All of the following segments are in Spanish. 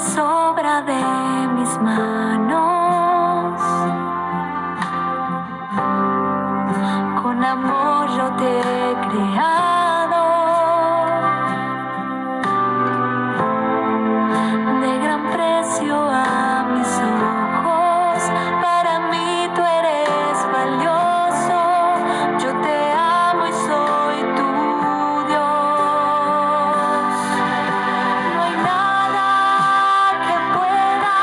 sobra de mis manos. Con amor yo te he creado, de gran precio a mis ojos. Para mí tú eres valioso. Yo te amo y soy tu Dios. No hay nada que pueda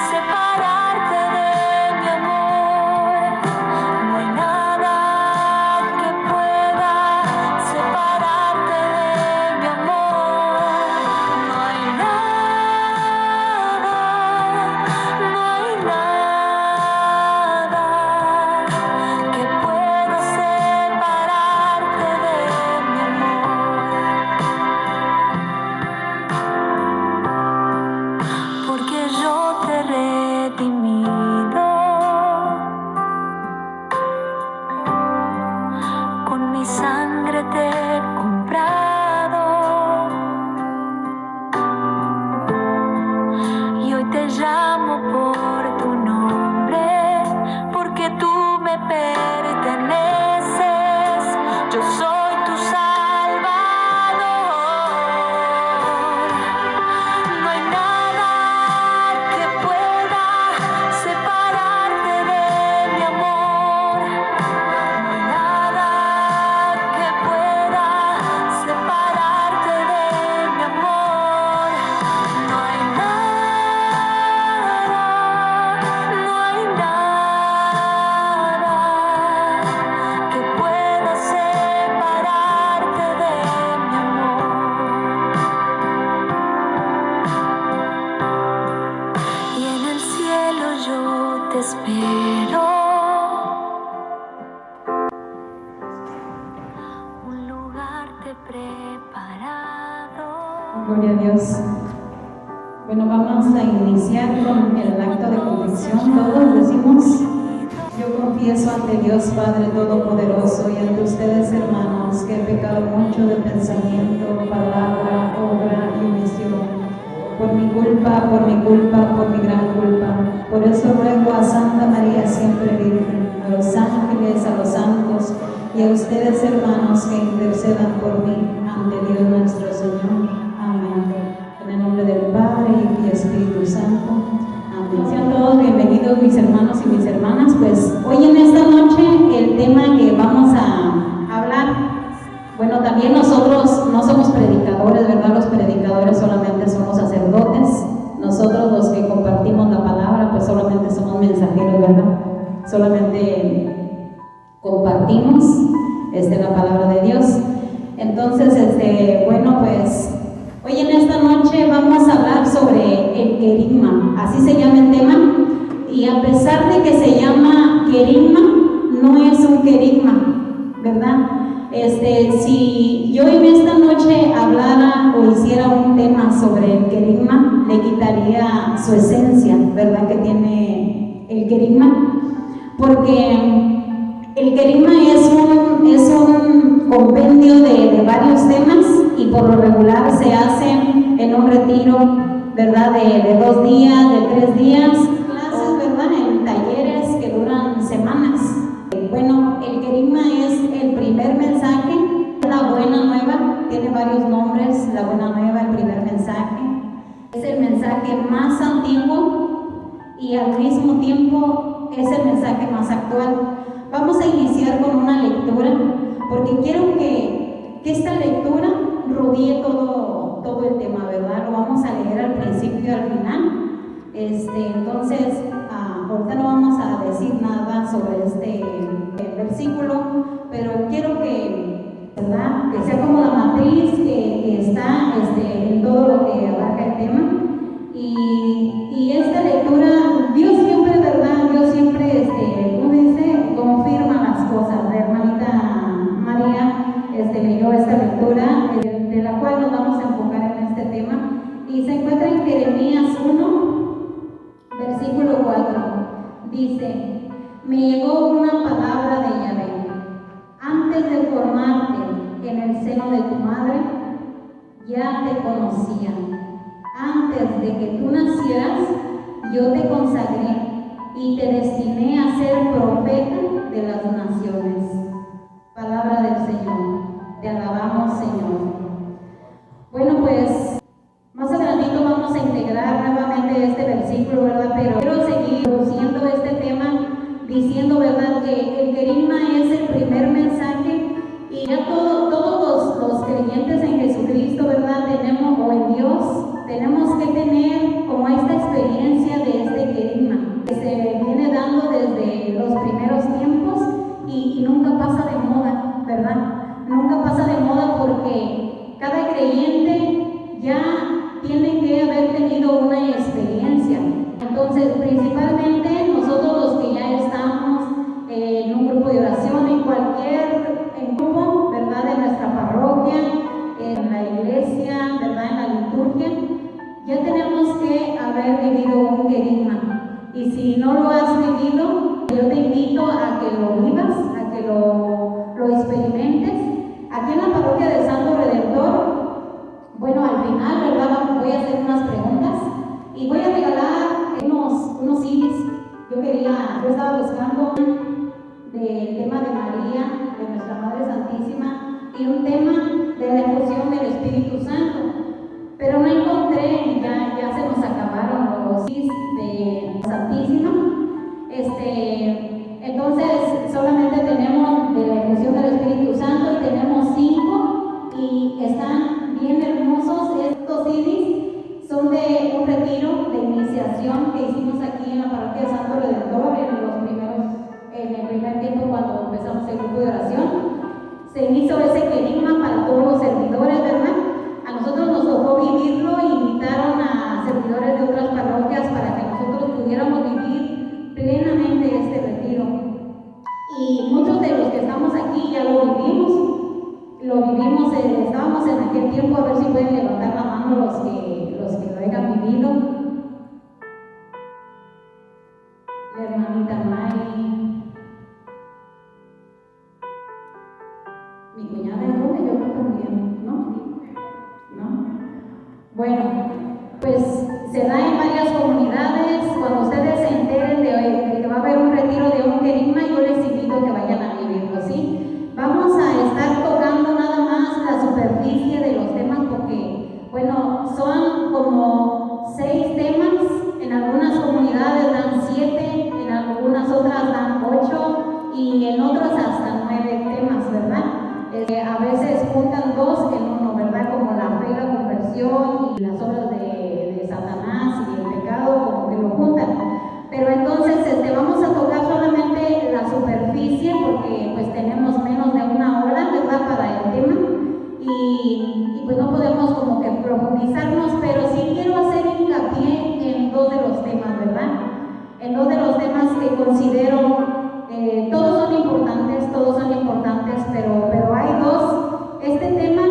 separarte de mi amor. No hay nada que pueda separarte de mi amor. No hay nada, no hay nada que pueda separarte de mi amor. Porque yo te he redimido, con mi sangre te he comprado, y hoy te llamo por tu nombre, porque tú me perteneces. Yo soy tu Salvador. No hay nada que pueda separarte de mi amor. No hay nada que pueda separarte de mi amor. No hay nada, no hay nada que pueda separarte de mi amor. Y en el cielo yo te espero, un lugar te he preparado. Gloria a Dios. Bueno, vamos a iniciar con el acto de confesión. Todos decimos: yo confieso ante Dios Padre Todopoderoso y ante ustedes, hermanos, que he pecado mucho de pensamiento, palabra, obra y omisión. Por mi culpa, por mi gran culpa. Por eso ruego a Santa María siempre Virgen, a los ángeles, a los santos y a ustedes, hermanos, que intercedan por mí ante Dios nuestro Señor. Amén. En el nombre del Padre, Hijo y Espíritu Santo. Amén. Sean todos bienvenidos, mis hermanos y mis hermanas. Pues hoy en esta noche el tema que vamos a hablar, bueno, también nosotros no somos predicadores, ¿verdad? Los predicadores solamente somos sacerdotes. Nosotros los que compartimos la palabra, pues solamente somos mensajeros, ¿verdad? Solamente compartimos la palabra de Dios. Entonces, bueno, pues hoy en esta noche vamos a hablar sobre el querigma, así se llama el tema, y a pesar de que se llama querigma, no es un querigma, ¿verdad? Si yo en esta noche hablara o hiciera un tema sobre el querigma, le quitaría su esencia, ¿verdad? Que tiene el querigma, porque el querigma es un compendio de varios temas y por lo regular se hace en un retiro, ¿verdad? De 2 días, de 3 días, clases, ¿verdad? En talleres que duran semanas. Bueno, el querigma es el primer mensaje, la buena nueva, tiene varios nombres, la buena nueva, el primer mensaje. Es el mensaje más antiguo y al mismo tiempo es el mensaje más actual. Vamos a iniciar con una lectura, porque quiero que esta lectura rodee todo el tema, ¿verdad? Lo vamos a leer al principio y al final. Entonces, ahorita no vamos a decir nada sobre este versículo, pero quiero que, ¿verdad? Que sea como la matriz que está en todo lo que abarca el tema. Y esta lectura, Dios siempre, ¿verdad? Dios siempre, ¿cómo dice? Confirma las cosas. La hermanita María leyó esta lectura, de la cual nos vamos a enfocar en este tema. Y se encuentra en Jeremías 1, versículo 4. Dice: me llegó una palabra de Yahvé. Antes de formarte en el seno de tu madre, ya te conocía. Antes desde que tú nacieras, yo te consagré y te destiné a ser profeta de las naciones. Palabra del Señor. Te alabamos, Señor. Bueno, pues más adelantito vamos a integrar nuevamente este versículo, ¿verdad? Pero quiero seguir introduciendo este tema diciendo, ¿verdad?, que el querigma es el primer mensaje y ya todos los creyentes en Jesucristo, ¿verdad?, tenemos, o en Dios, tenemos que tener como esta experiencia de este querigma que se viene dando desde los primeros tiempos y nunca pasa de moda, ¿verdad? Nunca pasa de moda porque cada creyente ya tiene que haber tenido una experiencia. Entonces, principalmente nosotros los que ya estamos en un grupo de oración, en cualquier grupo, ¿verdad?, de nuestra parroquia, en la iglesia, ¿verdad?, en la liturgia, ya tenemos que haber vivido un querigma. Y si no lo has vivido, yo te invito a que lo vivas, a que lo experimentes. Aquí en la parroquia de Santo Redentor, bueno, al final, ¿verdad?, voy a hacer unas preguntas y voy a regalar unos CDs. Yo estaba buscando del tema de María, de nuestra Madre Santísima, y un tema de la efusión del Espíritu Santo. Pero no encontré, ya se nos acabaron los CDs de Santísima. Entonces, solamente tenemos de la efusión del Espíritu Santo y tenemos 5 y están bien hermosos. Estos CDs son de un retiro de iniciación que hicimos aquí en la parroquia de Santo Redentor en el primer tiempo cuando empezamos el grupo de oración. Se hizo ese querigma para todos los servidores, ¿verdad? A nosotros nos tocó vivirlo e invitaron a servidores de otras parroquias para que nosotros pudiéramos vivir plenamente este retiro. Y muchos de los que estamos aquí ya lo vivimos, estábamos en aquel tiempo, a ver si pueden levantar la mano los que lo hayan vivido. La hermanita Mari, mi cuñada es Rubia, yo creo también, ¿no? Bueno, pues se da en varias comunidades. Cuando ustedes se enteren de que va a haber un retiro de un querigma, yo les invito a que vayan a vivirlo, ¿sí? Vamos a estar tocando nada más la superficie de los temas porque, bueno, son como 6 temas. En algunas comunidades dan 7, en algunas otras dan 8 y en otras hasta 9 temas, ¿verdad? A veces juntan 2 en uno, ¿verdad? Como la fe, la conversión y las obras de Satanás y el pecado, como que lo juntan. Pero entonces vamos a tocar solamente la superficie porque pues tenemos menos de una hora, ¿verdad?, para el tema y pues no podemos como que profundizarnos, pero sí quiero hacer hincapié en 2 de los temas, ¿verdad? En 2 de los temas que considero todos son importantes, pero hay 2. Este tema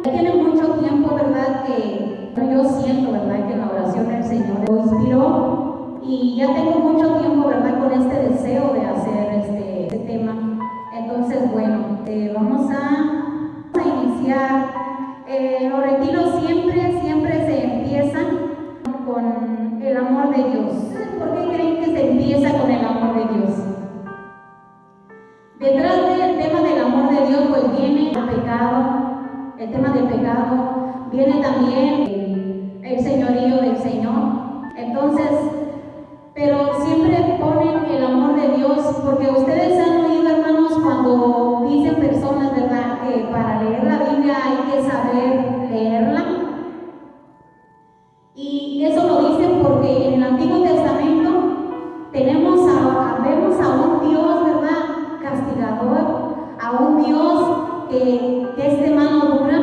tiene mucho tiempo, ¿verdad?, que yo siento, ¿verdad?, que en la oración del Señor lo inspiró y ya tengo mucho tiempo, ¿verdad?, con este deseo de hacer este tema. Entonces, bueno, vamos a iniciar. Los retiros siempre se empiezan con el amor de Dios. ¿Por qué creen que se empieza con el amor de Dios? Detrás del tema del amor de Dios pues viene el pecado, el tema del pecado, viene también el señorío del Señor. Entonces, pero siempre ponen el amor de Dios porque ustedes han oído, hermanos, cuando dicen personas, ¿verdad?, que para leer la Biblia hay que saber leerla. Y eso lo dicen porque en el Antiguo Testamento vemos a un Dios, ¿verdad?, castigador, a un Dios que es de mano dura,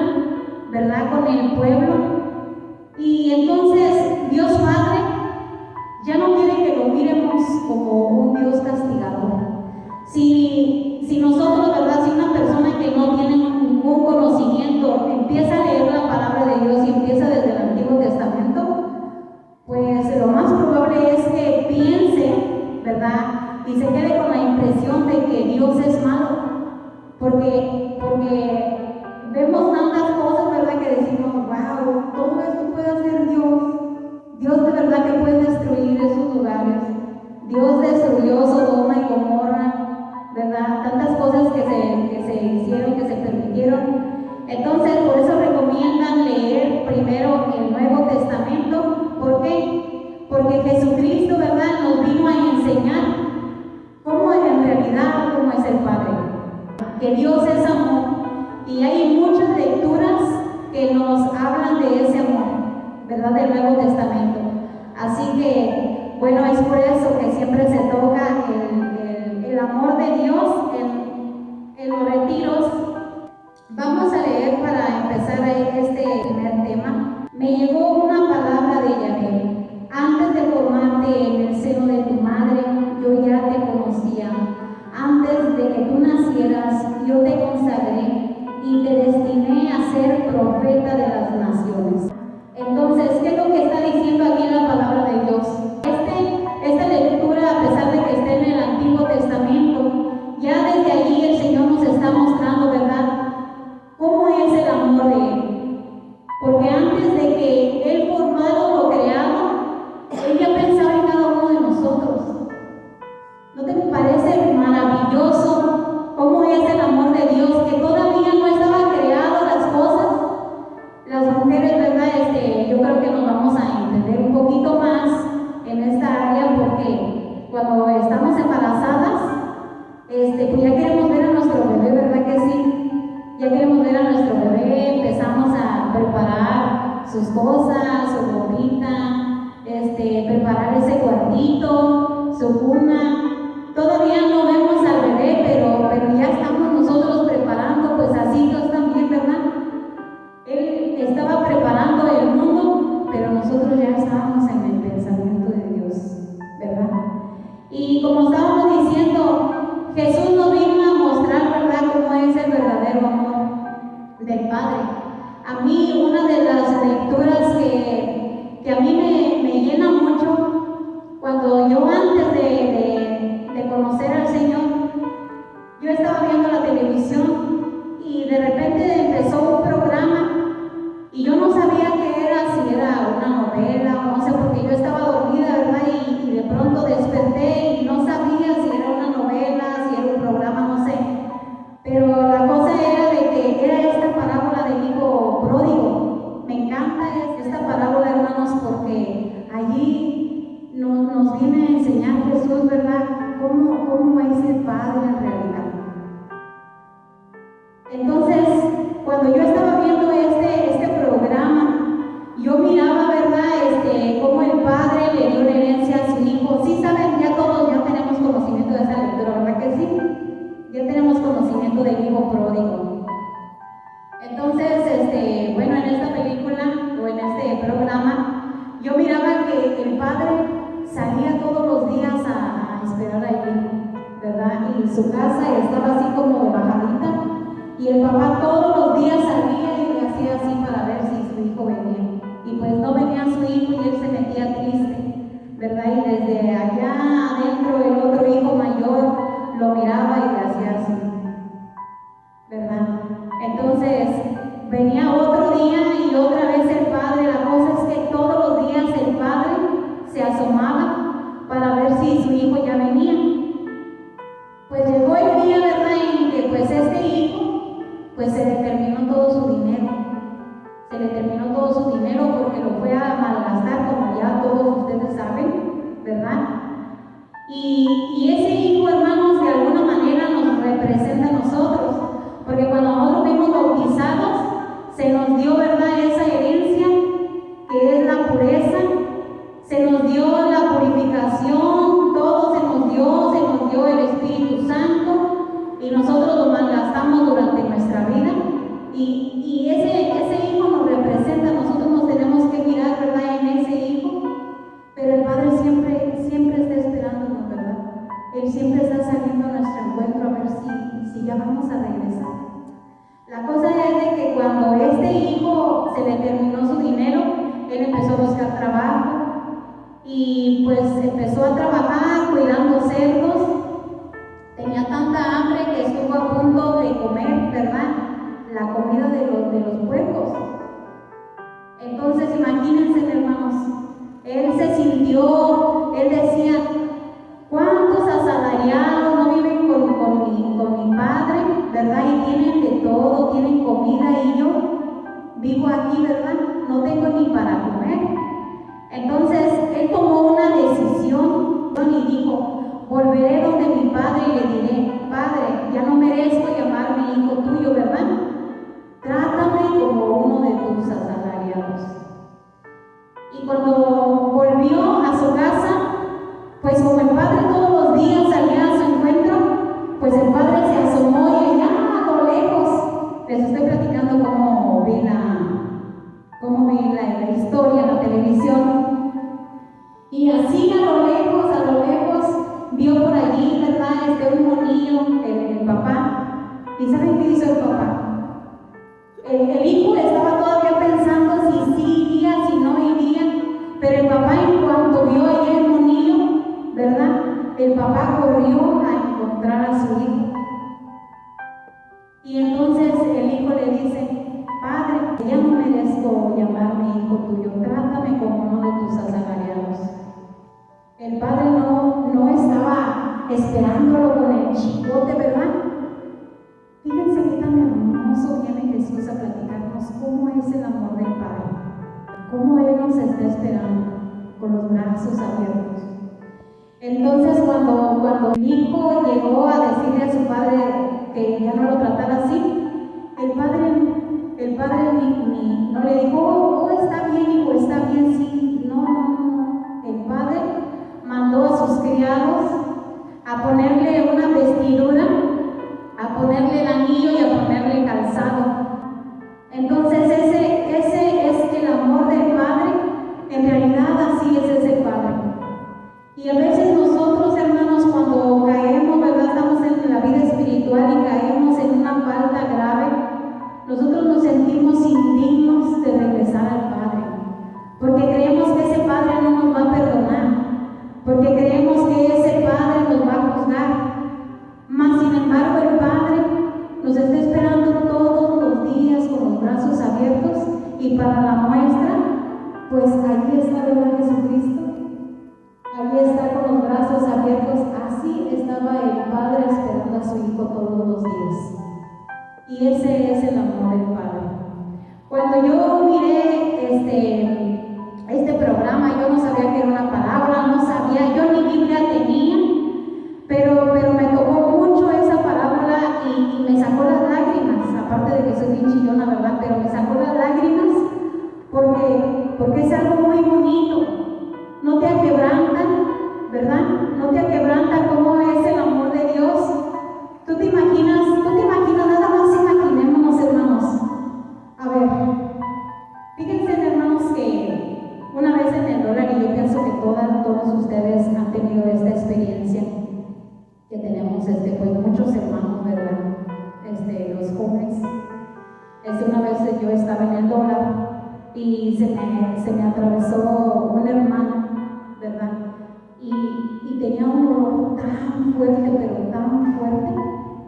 ¿verdad?, con el pueblo. Y entonces Dios Padre ya no quiere que lo miremos como un Dios castigador. Si nosotros, ¿verdad?, si una persona que no tiene ningún conocimiento empieza a leer la palabra de Dios y empieza desde el Antiguo Testamento, pues lo más probable es que piense, ¿verdad?, y se quede con la impresión de que Dios es malo, porque vemos tantas cosas, ¿verdad?, que decimos, wow, todo esto puede hacer Dios ¿verdad? Del Nuevo Testamento. Así que, bueno, es por eso que siempre se toca el amor de Dios en los retiros. Vamos a leer para empezar este primer tema. Me llegó una palabra de Yahvé. Antes de formarte en el seno de tu madre, yo ya te conocía. Antes de que tú nacieras, yo te consagré y te destiné a ser profeta de las naciones. Entonces, ¿qué es lo que está diciendo aquí en la palabra de Dios? Esta lectura, a pesar de que esté en el Antiguo Testamento, ya desde allí el Señor nos está mostrando, ¿verdad?, cómo es el amor de Él. Porque antes de que Él formado lo creado, Él ya pensaba en cada uno de nosotros. ¿No te parece maravilloso cómo es el amor de Dios? Que todavía no estaban creadas las cosas. Las mujeres, ¿verdad? Yo creo que nos vamos a entender un poquito más en esta área, porque cuando estamos embarazadas, pues ya queremos ver a nuestro bebé, ¿verdad que sí? Ya queremos ver a nuestro bebé, empezamos a preparar sus cosas, su ropita, preparar ese cuartito, su cuna. Todavía no vemos al bebé, pero ya estamos nosotros preparando, pues así Dios también, ¿verdad? Él estaba preparando el mundo, pero nosotros ya estábamos en el pensamiento de Dios, ¿verdad? Y como estábamos diciendo, Jesús nos vino a mostrar, ¿verdad?, cómo es el verdadero amor del Padre. A mí, una de las lecturas que a mí me llena mucho, cuando yo antes de conocer al Señor, yo estaba viendo la televisión y de repente empezó un programa y yo no sabía qué era, si era una novela o no sé, porque yo estaba dormida, ¿verdad? Y de pronto desperté y no sabía si era una novela, si era un programa, no sé. Pero la cosa era de que era esta parábola del hijo pródigo. Me encanta esta parábola, hermanos, porque allí nos viene a enseñar Jesús, ¿verdad?, cómo es el Padre en realidad. Entonces, cuando yo estaba viendo este programa, yo miraba, ¿verdad?, cómo el Padre le dio la herencia a su hijo. Sí, saben, ya todos ya tenemos conocimiento de esa lectura, ¿verdad que sí? Ya tenemos conocimiento del hijo pródigo. Entonces, bueno, en esta película o en este programa, yo miraba que el Padre salía todos los días a esperar al hijo, ¿verdad? Y su casa estaba así como bajadita. Y el papá todos los días salía y le hacía así para ver si su hijo venía. Y pues no venía su hijo y él se metía triste, ¿verdad? Y desde allá adentro el otro hijo mayor lo miraba y le hacía así, ¿verdad? Entonces venía otro día y otra vez el padre. La cosa es que todos los días el padre se asomaba para ver si su hijo ya venía. Pues llegó el día, ¿verdad?, en que pues este hijo pues se le terminó todo su dinero. Se le terminó todo su dinero porque lo fue a malgastar, como ya todos ustedes saben, ¿verdad? Y ese hijo, hermanos, de alguna manera nos representa a nosotros, porque cuando nosotros fuimos bautizados, se nos dio, ¿verdad?, esa herencia que es la pureza, se nos dio la purificación, todo se nos dio el Espíritu Santo. Y nosotros lo malgastamos durante nuestra vida, y ese hijo nos representa. Nosotros nos tenemos que mirar, ¿verdad?, en ese hijo, pero el Padre siempre está esperándonos, ¿verdad? Él siempre está saliendo a nuestro encuentro a ver si ya vamos a regresar. La cosa es de que cuando este hijo se le terminó su dinero, él empezó a buscar trabajo y pues empezó a trabajar cuidando cerdos. Tenía tanta hambre que estuvo a punto de comer, ¿verdad?, la comida de los puercos. Entonces, imagínense, hermanos, él se sintió, él decía, ¿cuántos asalariados no viven con mi padre, ¿verdad? Y tienen de todo, tienen comida, y yo vivo aquí, ¿verdad? No tengo ni para comer. Entonces, él tomó una decisión y dijo, volveré donde mi padre y le diré, Padre, ya no merezco llamarme hijo tuyo, ¿verdad? Trátame como uno de tus asalariados. cuando volvió a su casa, pues como el padre todos los días salía a su encuentro, pues el padre se asomó y allá a lo lejos, les estoy platicando cómo vi la historia en la televisión, y así a lo lejos, vio por allí, ¿verdad? Un monillo, el papá. ¿Y saben qué hizo el papá? El hijo estaba todavía pensando si sí iría, si no iría, pero el papá, en cuanto vio allí el monillo, ¿verdad? El papá corrió a encontrar a su hijo. Y entonces el hijo le dice: padre, ya no merezco llamarme hijo tuyo, trátame como uno de tus asalariados. El padre no estaba esperándolo con el chicote, ¿verdad? Fíjense qué tan hermoso viene Jesús a platicarnos cómo es el amor del Padre, cómo Él nos está esperando con los brazos abiertos. Entonces cuando el hijo llegó a decirle a su padre que ya no lo tratara así, el padre no le dijo: oh, está bien, hijo, está bien, sí. No. El padre mandó a sus criados a ponerle una vestidura, a ponerle el anillo y a ponerle el calzado. Entonces ese es el amor del Padre. En realidad así es ese Padre. Y a veces nosotros, hermanos, cuando caemos, ¿verdad? Estamos en la vida espiritual y caemos en una falta grave, nosotros nos sentimos indignos de regresar al Padre, porque creemos que ese Padre no nos va a perdonar, porque creemos que ese Padre nos va a juzgar. Mas sin embargo el Padre nos está esperando todos los días con los brazos abiertos, y para la muestra, pues allí está, ¿verdad? Jesucristo. Allí está con los brazos abiertos. Así estaba el Padre esperando a su Hijo todos los días. Y ese es el amor del Padre. Cuando yo miré este programa, yo no sabía que era una parábola, no sabía, yo ni Biblia tenía, pero me tocó mucho esa parábola y me sacó las lágrimas, aparte de que soy bien chillona, ¿verdad? Pero me sacó las lágrimas porque es algo muy bonito. No te aquebranta, ¿verdad? No te aquebranta cómo es el amor de Dios. Tú te imaginas, nada más imaginémonos, hermanos. A ver, fíjense, hermanos, que una vez en el dólar, y yo pienso que todos ustedes han tenido esta experiencia, que tenemos pues muchos hermanos, ¿verdad? Los jóvenes. Una vez yo estaba en el dólar y se me atravesó un hermano, ¿verdad? Y tenía un olor tan fuerte, pero tan fuerte,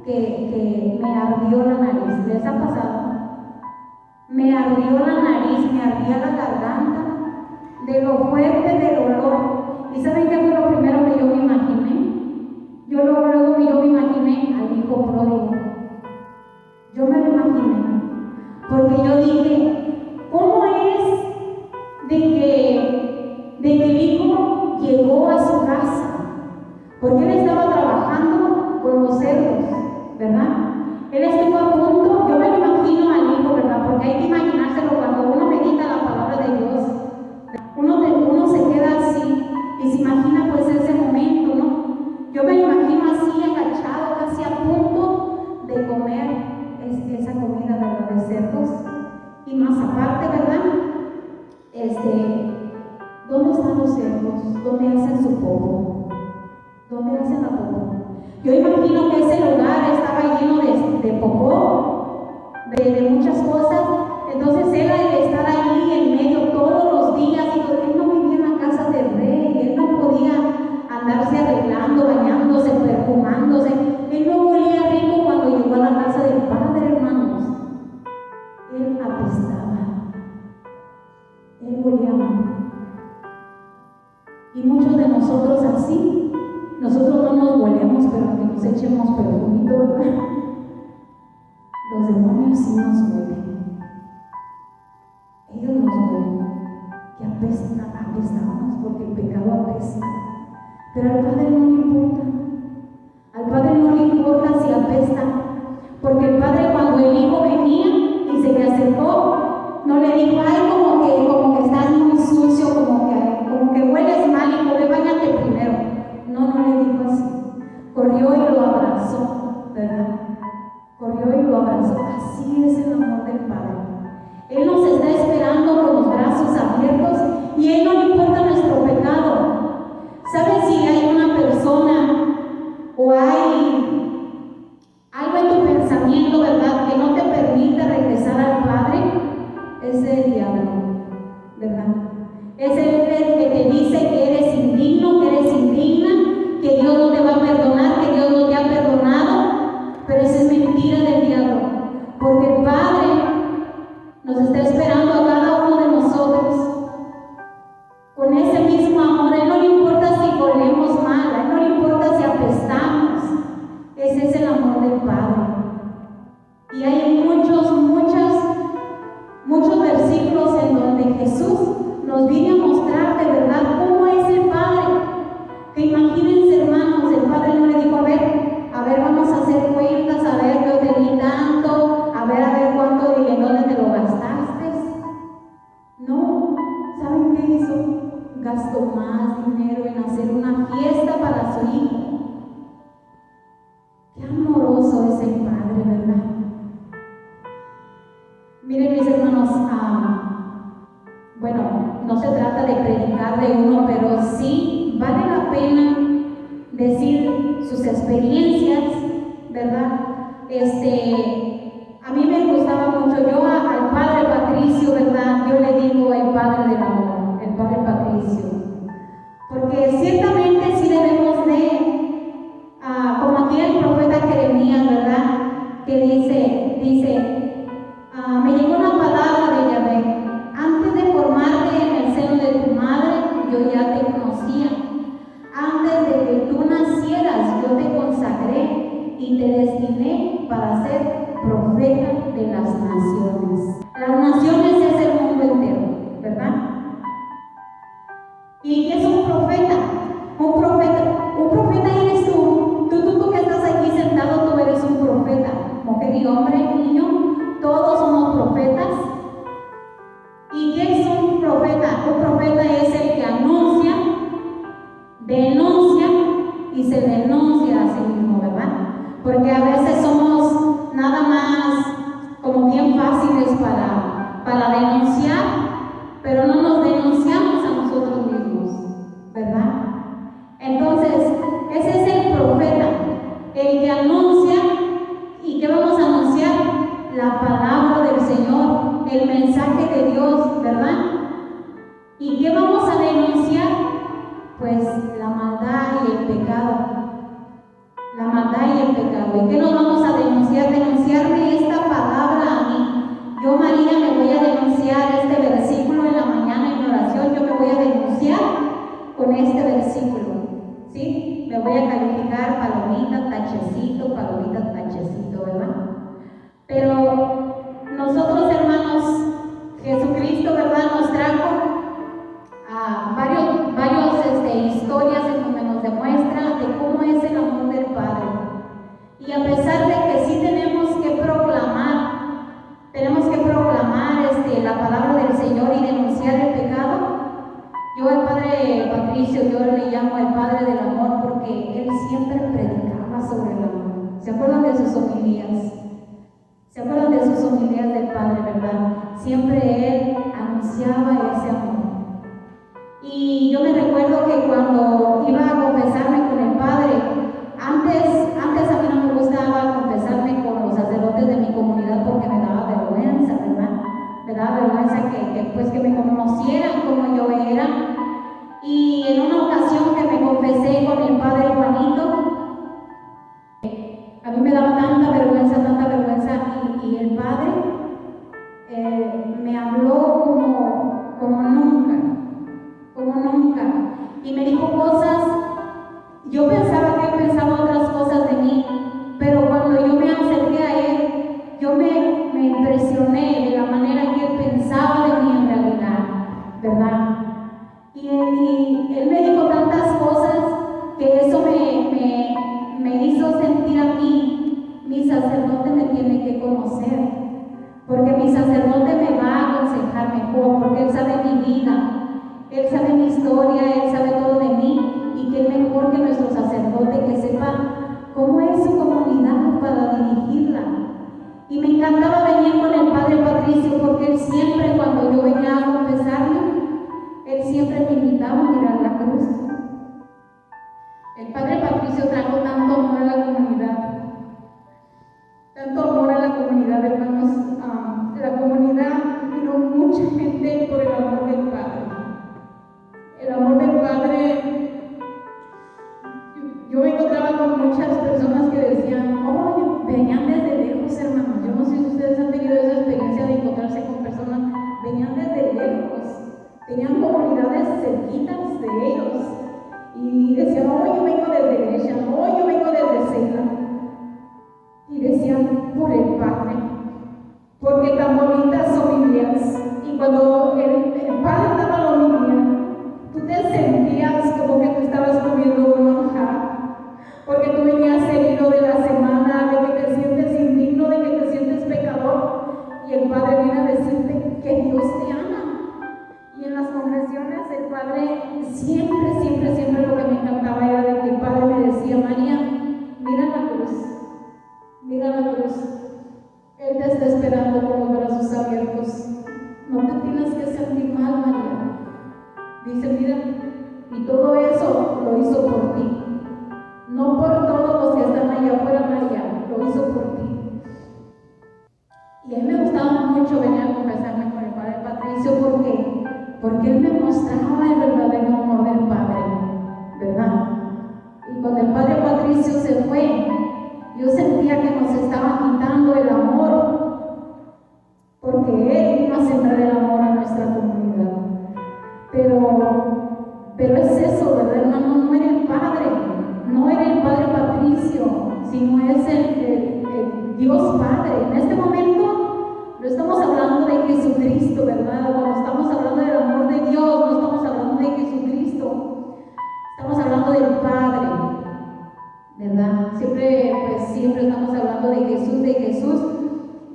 que me ardió la nariz. ¿Les ha pasado? Me ardió la nariz, me ardía la garganta de lo fuerte del olor. ¿Y saben qué fue lo primero que yo me imaginé? Yo luego me imaginé al hijo pródigo. Yo me lo imaginé, porque yo dije: ¿cómo es de que el hijo llegó a su casa? Porque él estaba trabajando con los cerdos, ¿verdad? Él estuvo a punto, yo me lo imagino al hijo, ¿verdad? Porque hay que imaginárselo cuando uno medita la palabra de Dios. Uno se queda así y se imagina pues ese momento, ¿no? Yo me lo imagino así, agachado, casi a punto de comer esa comida, ¿verdad? De cerdos. Y más aparte, ¿verdad? ¿Dónde están los cerdos? ¿Dónde hacen su popó? ¿Dónde hacen la popó? Yo imagino que ese lugar estaba lleno de popó, de muchas cosas. Entonces él, al estar ahí en medio todos los días, él no vivía en la casa del rey, él no podía andarse arreglando, bañándose, perfumándose. Él no olía rico cuando llegó a la casa del Padre, hermanos. Él apestaba, él olía mal. Y muchos de nosotros así, nosotros no nos huelemos, pero que nos echemos perfumito, ¿verdad? Los demonios sí nos huelen. Ellos nos huelen, que apestamos, porque el pecado apesta. Pero al Padre no le importa. Al Padre no le importa si apesta, porque el Padre, cuando el Hijo venía y se le acercó, no le dijo: ay, como que estás muy sucio, como nos está esperando a cada uno de nosotros con ese mismo amor. A Él no le importa si olemos mal, a Él no le importa si apestamos. Ese es el amor del Padre. Y hay muchos versículos en donde Jesús nos viene a mostrar de verdad cómo es el Padre. Que imagínense, hermanos, el Padre no le dijo, a ver, vamos a hacer cuentas, a ver, yo te di tanto, a ver cuánto y en dónde te lo gastaste. No, ¿saben qué hizo? Gastó más dinero en hacer una fiesta para su hijo. Qué amoroso es el Padre, ¿verdad? Miren, mis hermanos, bueno, no se trata de predicar de uno, pero sí vale la pena decir sus experiencias, ¿verdad? A mí me gustaba mucho, yo al Padre Patricio, ¿verdad? Yo le digo el Padre del amor, el Padre Patricio, porque ciertamente sí debemos de, como aquí el profeta Jeremías, ¿verdad? Que dice, me llegó una palabra de Yahvé, antes de formarte en el seno de tu madre, yo ya te conocía. Antes de que tú nacieras, yo te consagré y te destiné para ser profeta de las naciones. Las naciones es el mundo entero, ¿verdad? ¿Y qué es un profeta? Un profeta eres tú. Tú que estás aquí sentado, tú eres un profeta. Mujer y hombre, niño, todos somos profetas. ¿Y qué es un profeta? Un profeta es el que anuncia, denuncia y se denuncia a sí mismo, ¿verdad? Porque a veces somos nada más como bien fáciles para denunciar, pero no nos denunciamos a nosotros mismos, ¿verdad? Entonces, ese es el profeta, el que anuncia. ¿Y qué vamos a anunciar? La palabra del Señor, el mensaje de Dios, ¿verdad? ¿Y qué vamos a denunciar? Pues la maldad y el pecado. La maldad y el pecado. ¿Y qué nos vamos a denunciar? Denunciarme esta palabra a mí. Yo, María, me voy a denunciar este versículo en la mañana en mi oración. Yo me voy a denunciar con este versículo. ¿Sí? Me voy a calificar palomita, tachecito, ¿verdad? Pero nosotros, hermanos, Jesucristo, ¿verdad? Nos trajo varios historias en donde nos demuestra de cómo es el amor del Padre. Y a pesar de que sí tenemos que proclamar la palabra del Señor y denunciar el pecado, yo al Padre Patricio, yo le llamo el Padre del amor porque él siempre predicaba sobre el amor. ¿Se acuerdan de sus homilías? ¿Se acuerdan de sus homilías del Padre, verdad? Siempre él anunciaba ese amor. Y yo me recuerdo que cuando iba a confesarme con el Padre, antes a mí no me gustaba confesarme con los sacerdotes de mi comunidad porque me daba vergüenza, ¿verdad? Me daba vergüenza que me conocieran como yo era. Y en una ocasión que me confesé con el Padre Juanito, a mí me daba tanta vergüenza, y el Padre me habló como nunca, y me dijo cosas. Yo pensaba que él pensaba otras cosas de mí, pero cuando yo me acerqué a él, yo me impresioné de la manera que él pensaba de mí en realidad, ¿verdad? Y él me dijo tantas cosas que eso me hizo sentir a mí, mi sacerdote me tiene que conocer, porque mi sacerdote me va a aconsejar mejor, porque él sabe mi vida, él sabe mi historia, él sabe todo de mí, y que es mejor que nuestro sacerdote que sepa cómo es su comunidad para dirigirla. Y me encantaba venir con el Padre Patricio porque él siempre, cuando yo venía a confesarme, él siempre me invitaba a mirar la cruz. El Padre Patricio trajo tanto amor a la comunidad, hermanos. La comunidad vino mucha gente por el amor del Padre. El amor del Padre. Yo me encontraba con muchas personas que decían, oh, venían desde lejos, hermanos. Yo no sé si ustedes han tenido esa experiencia de encontrarse con personas tenían comunidades cerquitas de ellos y decían, oh, yo vengo desde Grecia, oh, yo vengo desde Ceilán. Y decían, por el Padre, porque tan bonitas homilías. Y cuando el Padre daba la homilía, tú te sentías como que tú estabas comiendo un manjar, porque tú venías herido de la semana, de que te sientes indigno, de que te sientes pecador, y el Padre viene a decirte que Dios te ama. Y en las confesiones el Padre siempre lo que me encantaba era de que el Padre me decía, María, mira la cruz, mira la cruz, Él te está esperando con los brazos abiertos, no te tienes que sentir mal, María. Dice, mira, y todo eso lo hizo por ti, no por todos los que están allá afuera, María, lo hizo por ti. Y a mí me gustaba mucho venir a confesarme con el Padre Patricio porque él me mostraba el verdadero amor del Padre, ¿verdad? Y cuando el Padre Patricio se fue, yo sentía que nos estaba quitando el amor, porque Él vino a sembrar el amor a nuestra comunidad. Pero es eso, ¿verdad, hermano? No era el Padre, no era el Padre Patricio, sino es el Dios Padre. En este momento no estamos hablando de Jesucristo, ¿verdad? Cuando estamos hablando del amor de Dios, no estamos hablando de Jesucristo, estamos hablando del Padre, ¿verdad? Siempre estamos hablando de Jesús,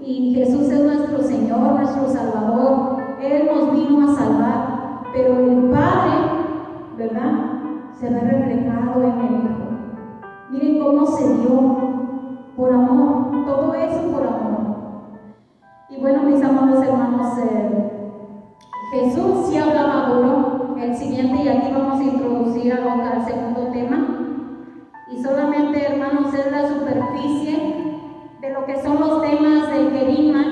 y Jesús es nuestro Señor, nuestro Salvador. Él nos vino a salvar, pero el Padre, ¿verdad?, se ve reflejado en el Hijo. Miren cómo se dio, por amor, todo eso por amor. Y bueno, mis amados hermanos, Jesús sí hablaba duro. El siguiente, y aquí vamos a introducir al segundo tema, y solamente, hermanos, es la superficie de lo que son los temas del querigma,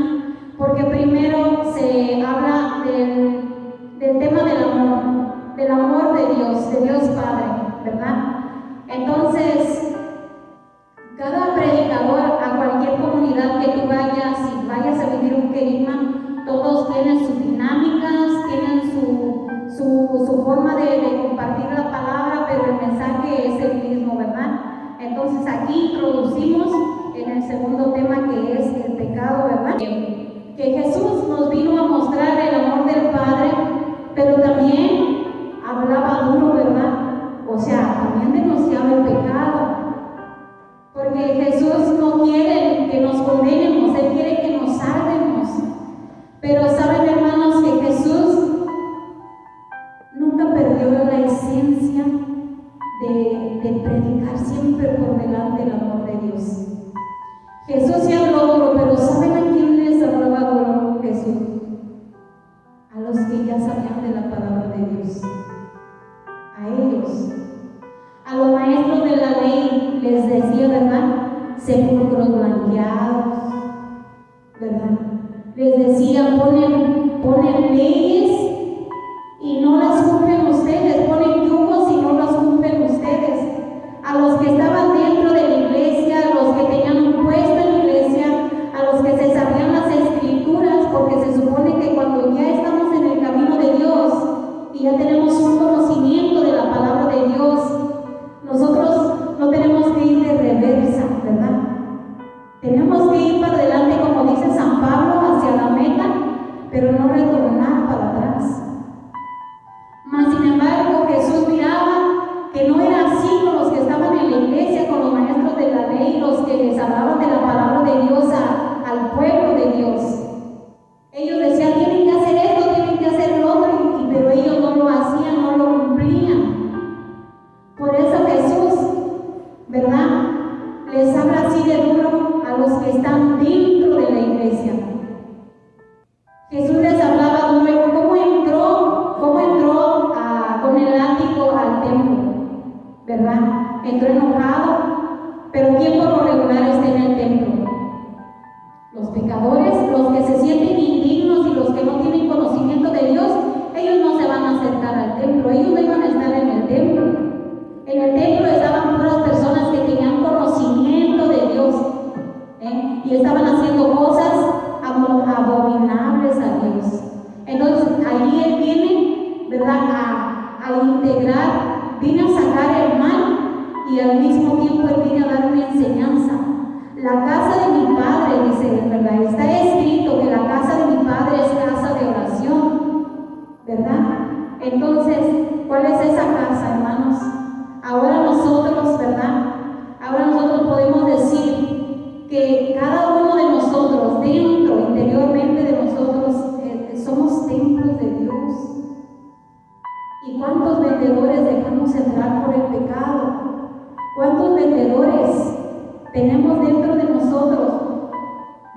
porque primero se habla del tema del amor de Dios Padre, ¿verdad? Entonces, cada predicador, a cualquier comunidad que tú vayas, si vayas a vivir un querigma, todos tienen sus dinámicas, tienen su forma de compartir la palabra, pero el mensaje es el mismo, ¿verdad? Entonces aquí introducimos en el segundo tema, que es el pecado, ¿verdad? Que Jesús nos vino a mostrar el amor del Padre, pero también hablaba duro, ¿verdad? O sea, también denunciaba el pecado, porque Jesús no quiere que nos condenemos, Él quiere que nos salvemos. Pero saben, hermanos, que Jesús nunca perdió la esencia de predicar siempre por delante el amor de Dios. Jesús sí habló duro, pero ¿saben a quién les hablaba duro Jesús? A los que ya sabían de la palabra de Dios, a ellos. A los maestros de la ley les decía, ¿verdad?, sepulcros blanqueados, ¿verdad? Les decía, ponen leyes y no las cumplen ustedes, ponen yugos y no las cumplen ustedes. A los que estaban dentro de la iglesia, a los que tenían un puesto en la iglesia, a los que se sabían las escrituras, porque se supone que cuando ya estamos en el camino de Dios y ya tenemos un conocimiento de la palabra de Dios, nosotros no tenemos que ir de reversa, ¿verdad? Tenemos que ir para adelante, como dice San Pablo, hacia la meta, pero no retornar para atrás. Mas, sin embargo, Jesús miraba que no era así con los que estaban en la iglesia, con los maestros de la ley, los que les hablaban de la palabra de Dios al pueblo de Dios. Ellos decían, tienen que hacer esto, tienen que hacer lo otro, pero ellos no lo hacían, no lo cumplían. Por eso Jesús, ¿verdad?, les habla así de duro a los que están dentro de la iglesia. Jesús les hablaba duro. ¿Cómo entró con el látigo al templo? ¿Verdad? Entró enojado, pero ¿quién por lo regular está en el templo? Los pecadores, los que se sienten indignos y los que no tienen conocimiento de Dios. Ellos no se van a acercar al templo, ellos no iban a estar en el templo. En el templo estaban puras personas que tenían conocimiento de Dios, y estaban haciendo cosas abominables a Dios. Entonces ahí Él viene ¿verdad?, a integrar, vine a sacar el mal y al mismo tiempo Él viene a dar una enseñanza. La casa de mi Padre, dice Él, ¿verdad? Está escrito que la casa de mi Padre es casa de oración, ¿verdad? Entonces, ¿cuál es esa casa, hermanos? Ahora nosotros, ¿verdad? Ahora nosotros podemos decir que cada uno de nosotros, dentro, interiormente de nosotros, somos templos de Dios. ¿Y cuántos vendedores dejamos entrar por el pecado? ¿Cuántos vendedores tenemos dentro de nosotros?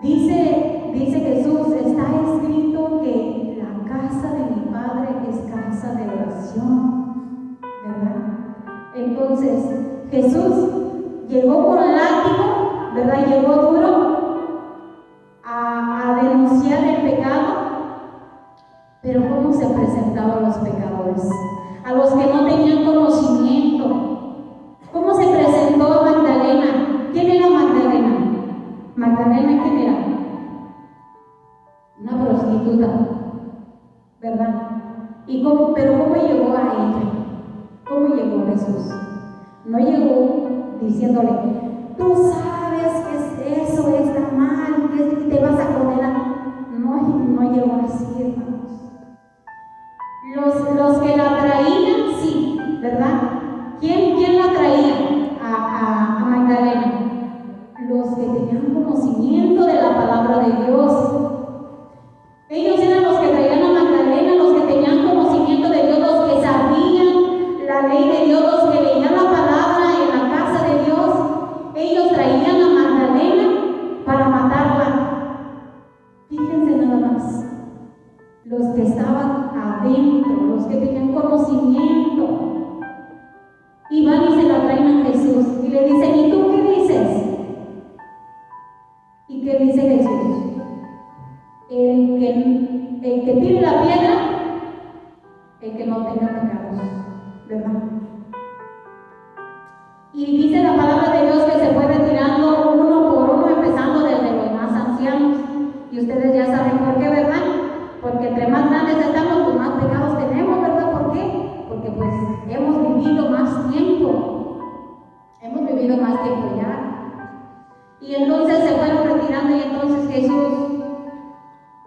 Dice Jesús, está escrito que la casa de mi Padre es casa de oración, ¿verdad? Entonces, Jesús llegó con látigo, ¿verdad? Llegó duro a denunciar el pecado, pero ¿cómo se presentaban los pecadores? A los que no tenían conocimiento. ¿Cómo se presentó a Magdalena? ¿Quién era Magdalena? Magdalena, ¿quién era? Una prostituta, ¿verdad? Pero ¿cómo llegó a ella? ¿Cómo llegó Jesús? No llegó diciéndole, tú sabes que eso está mal, que te vas a condenar. No llegó así, hermanos. Los que la traían, sí, ¿verdad? ¿Quién la traía a Magdalena? Los que tenían conocimiento de la palabra de Dios. Ellos eran los que traían a Magdalena, los que tenían conocimiento de Dios, los que sabían la ley de Dios, los que leían la palabra en la casa de Dios. Ellos traían a Magdalena para matarla. Fíjense nada más. Los que estaban adentro, los que tenían conocimiento. Y van y se la traen a Jesús y le dicen, ¿y tú qué dices? ¿Y qué dice Jesús? El que tire la piedra, el que no tenga pecados, ¿verdad? Y dice la palabra de Dios que se fue retirando uno por uno, empezando desde los más ancianos. Y ustedes ya saben por qué, ¿verdad? Porque entre más grandes estamos, pues más pecados tenemos, ¿verdad? ¿Por qué? Porque pues hemos vivido más tiempo. Hemos vivido más tiempo ya. Y entonces se fueron retirando y entonces Jesús,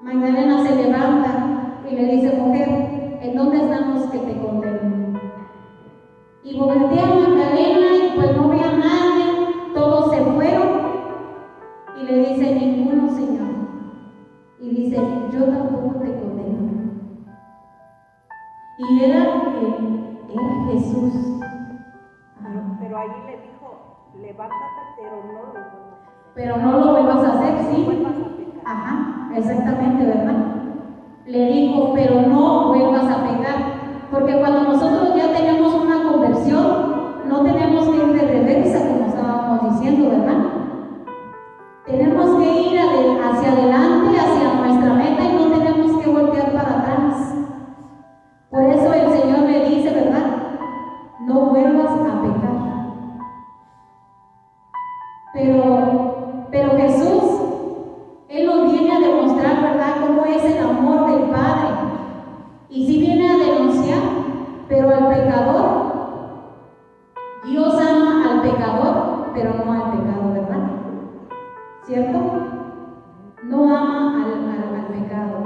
Magdalena se levanta y le dice, mujer, ¿en dónde están los que te condenan? Y voltea a Magdalena y pues no ve a nadie, todos se fueron. Y le dice, ninguno, Señor. Y dice, yo tampoco te condeno. Y era Jesús. Pero ahí le dijo, levántate, pero no lo vuelvas a hacer, no ¿sí? vuelvas a pecar. Ajá, exactamente, ¿verdad? Le dijo, pero no vuelvas a pecar. Porque cuando nosotros ya tenemos una conversión, no tenemos que ir de reversa, como estábamos diciendo, ¿verdad? Tenemos que ir hacia adelante, hacia nuestra meta y no tenemos que voltear para atrás. Por eso el Señor le dice, ¿verdad? No vuelvas a pecar. Pero Jesús, Él nos viene a demostrar, ¿verdad?, cómo es el amor del Padre. Y sí viene a denunciar, pero al pecador, Dios ama al pecador, pero no al pecado, ¿verdad? ¿Cierto? No ama al pecado.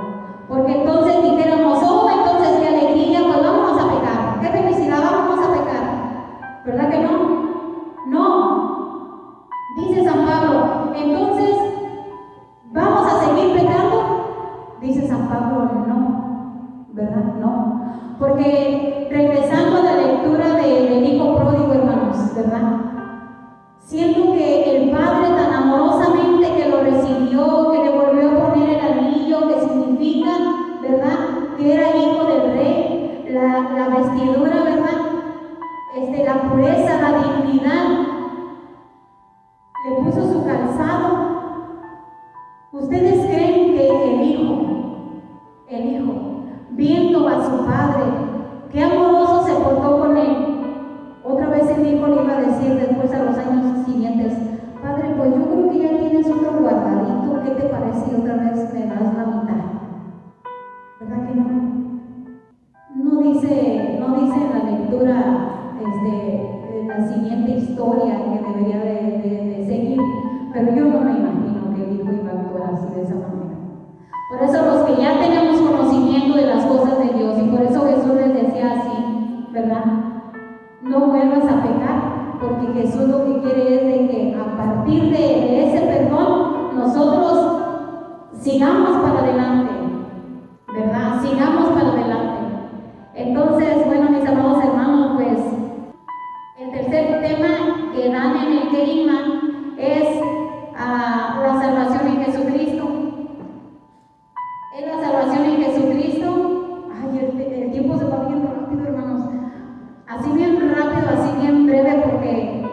Porque entonces dijéramos, oh, entonces qué alegría, pues vámonos a pecar. Qué felicidad, vámonos a pecar. ¿Verdad que no? No. Dice San Pablo, entonces, ¿vamos a seguir pecando? Dice San Pablo, no. ¿Verdad? No. Porque regresando a la lectura del hijo pródigo, hermanos, ¿verdad? Siento que el Padre tan amorosamente que lo recibió, que le volvió a poner el anillo, que significa, ¿verdad?, que era hijo del rey, la vestidura, ¿verdad?, la pureza, la dignidad, le puso su calzado. ¿Ustedes creen que el hijo, viendo a su padre, qué amoroso se portó con él? Otra vez el hijo le iba a decir después a los años siguientes, padre, pues yo creo que ya tienes otro guardadito, ¿qué te parece? Y otra vez me das la mitad. ¿Verdad que no? No dice debería de seguir, pero yo no me imagino que el Hijo iba a actuar así de esa manera. Por eso los que ya tenemos conocimiento de las cosas de Dios, y por eso Jesús les decía así, ¿verdad? No vuelvas a pecar, porque Jesús lo que quiere es de que a partir de ese perdón nosotros sigamos para adelante, ¿verdad? Sigamos para adelante. Entonces, bueno, mis amados hermanos, pues el tercer tema que dan en el querigma es la salvación en Jesucristo. Es la salvación en Jesucristo. Ay, el tiempo se va bien rápido, hermanos. Así bien rápido, así bien breve, porque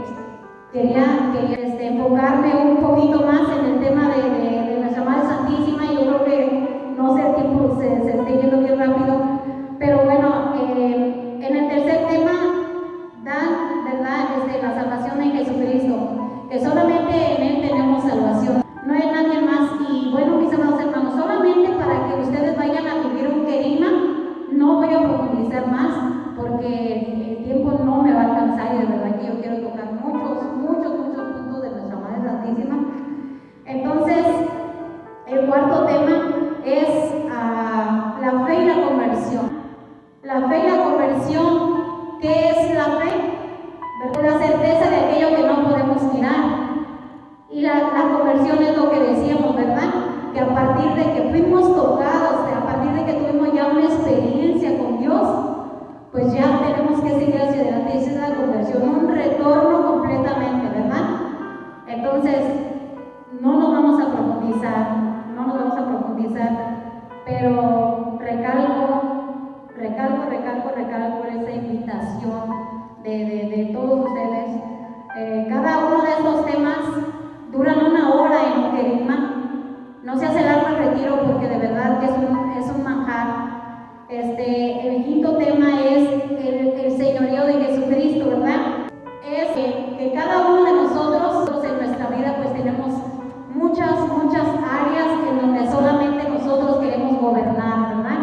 quería enfocarme un poquito más en el tema de nuestra Madre Santísima, y yo creo que, no sé, el tiempo se esté yendo bien rápido, pero bueno, en el tercer tema dan, ¿verdad?, la salvación en Jesucristo, que solamente en Él tenemos salvación, no hay nadie más. Y bueno, mis amados hermanos, solamente para que ustedes vayan a vivir un querigma, no voy a profundizar más, porque el tiempo no me va a alcanzar, y de verdad que yo quiero tocar muchos puntos de nuestra Madre Santísima. Entonces, el cuarto tema es la fe y la conversión. La fe y la conversión, ¿qué es la fe? La certeza de aquello que no podemos mirar. Y la conversión es lo que decíamos, ¿verdad? Que a partir de que fuimos tocados, a partir de que tuvimos ya una experiencia con Dios, pues ya tenemos que seguir hacia adelante. Esa es la conversión, un retorno completamente, ¿verdad? Entonces, no nos vamos a profundizar, pero recalco esa invitación de todos ustedes. Cada uno de estos temas duran 1 hora en un querigma. No se hace largo el retiro, porque de verdad que es un manjar. El quinto tema es el señorío de Jesucristo, ¿verdad? Es que cada uno de nosotros en nuestra vida pues tenemos muchas áreas en donde solamente nosotros queremos gobernar, ¿verdad?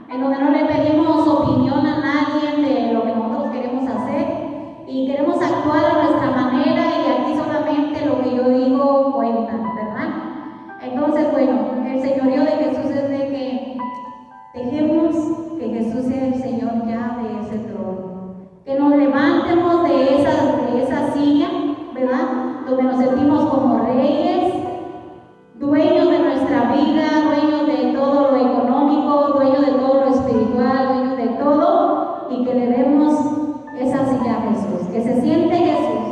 En donde no le pedimos opinión a nadie de lo que nosotros queremos hacer, y queremos actuar a nuestra manera, y aquí solamente lo que yo digo cuenta, ¿verdad? Entonces, bueno, el señorío de Jesús es de que dejemos que Jesús sea el Señor ya de ese trono, que nos levantemos de esa silla, ¿verdad?, donde nos sentimos como reyes, dueños de nuestra vida, dueños de todo lo económico, dueños de todo lo espiritual, dueños de todo, y que le demos esa silla a Jesús, que se siente Jesús.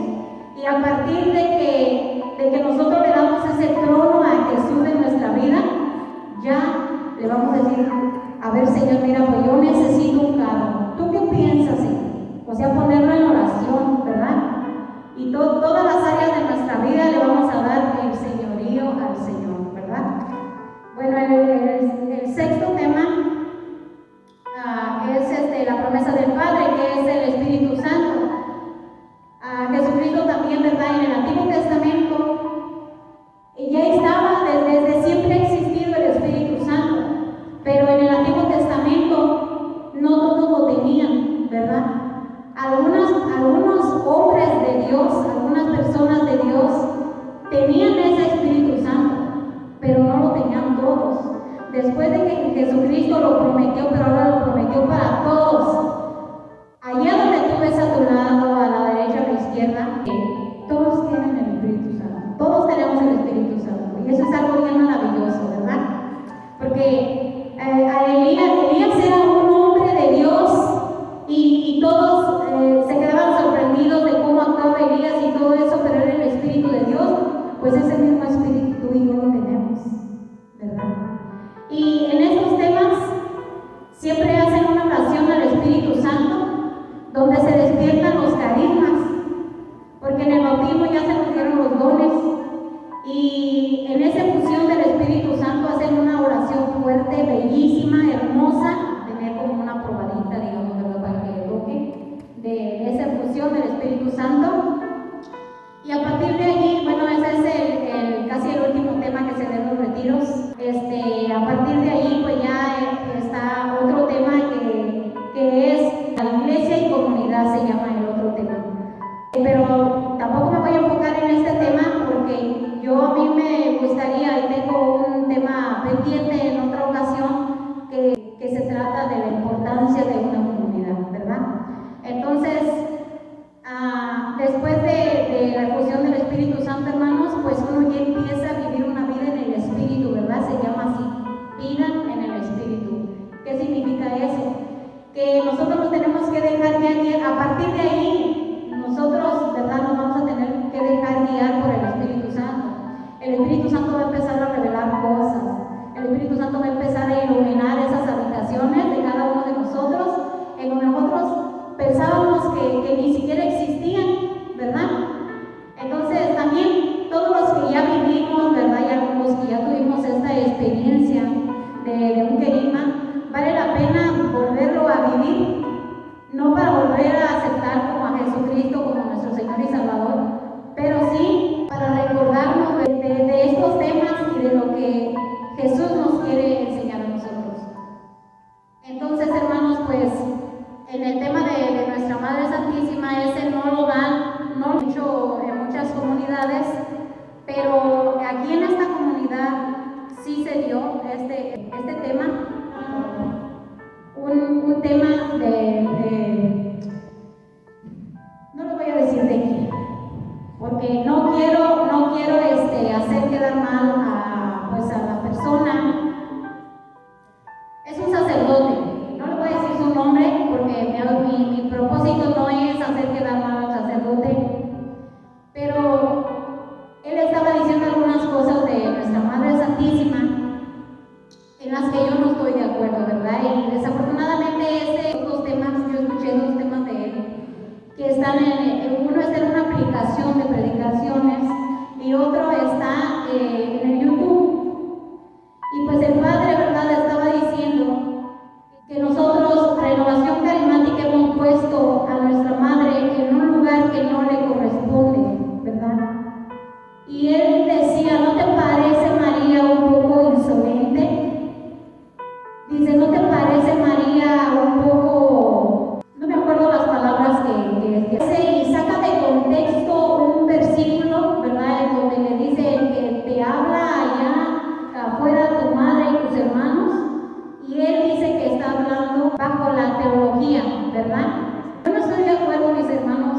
Y a partir de que nosotros le damos ese trono a Jesús en nuestra vida, ya le vamos a decir: a ver, Señor, mira, pues yo necesito un carro. ¿Tú qué piensas, Señor? O sea, ponerlo en oración, ¿verdad? Y todas las áreas de nuestra vida le vamos a dar el señorío al Señor, ¿verdad? Bueno, el sexto tema es la promesa del Padre, que es el Espíritu Santo. Jesucristo también, ¿verdad?, en el Antiguo Testamento ya estaba, desde siempre ha existido el Espíritu Santo, pero en el Antiguo Testamento no todos lo tenían, ¿verdad? Algunos hombres de Dios, algunas personas de Dios tenían ese Espíritu Santo, pero no lo tenían todos. Después de que Jesucristo lo prometió, pero ahora lo prometió para todos. Allá donde tú ves a tu lado, a la derecha, a la izquierda, todos tienen el Espíritu Santo. Todos tenemos el Espíritu Santo. Y eso es algo bien maravilloso, ¿verdad? Porque Elías era un hombre de Dios, y todos se quedaban sorprendidos de cómo actuaba Elías y todo eso, pero era el Espíritu de Dios. Pues ese mismo Espíritu tú y yo lo tenemos, ¿verdad? Y en estos temas siempre hacen una oración al Espíritu Santo, donde se despiertan los carismas, porque en el bautismo ya se nos dieron los dones, y en esa fusión del Espíritu Santo hacen una oración fuerte, bellísima, hermosa, tener como una probadita, digamos, ¿verdad?, para que toque de esa fusión del Espíritu Santo. Y a partir de allí, bueno, ese es casi el último tema que se da en los retiros. A partir de allí, pues ya está otro tema que es la iglesia y comunidad, se llama el otro tema. Pero tampoco me voy a enfocar que se trata de la importancia de una comunidad, ¿verdad? Entonces, después de la efusión del Espíritu Santo, hermanos, pues uno ya empieza a vivir una vida en el Espíritu, ¿verdad? Se llama así, vida en el Espíritu. ¿Qué significa eso? Que nosotros nos tenemos que dejar guiar, a partir de ahí, nosotros, ¿verdad? Nos vamos a tener que dejar guiar por el Espíritu Santo. El Espíritu Santo va a empezar a revelar cosas. El Espíritu Santo va a empezar a iluminar esas habitaciones de cada uno de nosotros, en donde nosotros pensábamos que ni siquiera existían, ¿verdad? Entonces también todos los que ya vivimos, ¿verdad? Y algunos que ya tuvimos esta experiencia de un querigma, vale la pena volverlo a vivir, no para volver a aceptar como a Jesucristo como nuestro Señor y Salvador, pero sí para recordarnos de estos temas y de lo que Jesús nos quiere enseñar a nosotros. Entonces, hermanos, pues en el tema de nuestra Madre Santísima, ese no lo dan, no lo han hecho en muchas comunidades, pero aquí en esta comunidad sí se dio este tema, un tema no lo voy a decir de quién, porque no quiero hacer quedar mal a la persona. Es un sacerdote, no le voy a decir su nombre porque mi propósito no es hacer quedar mal al sacerdote, pero él estaba diciendo algunas cosas de nuestra Madre Santísima en las que yo no estoy de acuerdo, ¿verdad? Y desafortunadamente estos temas, yo escuché dos temas de él que están uno está en una aplicación de predicaciones y otro está en el YouTube. Y pues el padre, ¿verdad?, estaba diciendo que nosotros, Renovación Carismática, hemos puesto a nuestra madre en un lugar que no le corresponde, ¿verdad? Y él decía, ¿no te parece, María, un poco insolente? Dice, ¿no te parece, María, un poco... No me acuerdo las palabras que dice, y saca de contexto un versículo, ¿verdad?, en donde le dice que te habla allá afuera tu madre y tus hermanos, y él dice que está hablando bajo la teología, ¿verdad? Yo no estoy de acuerdo, mis hermanos,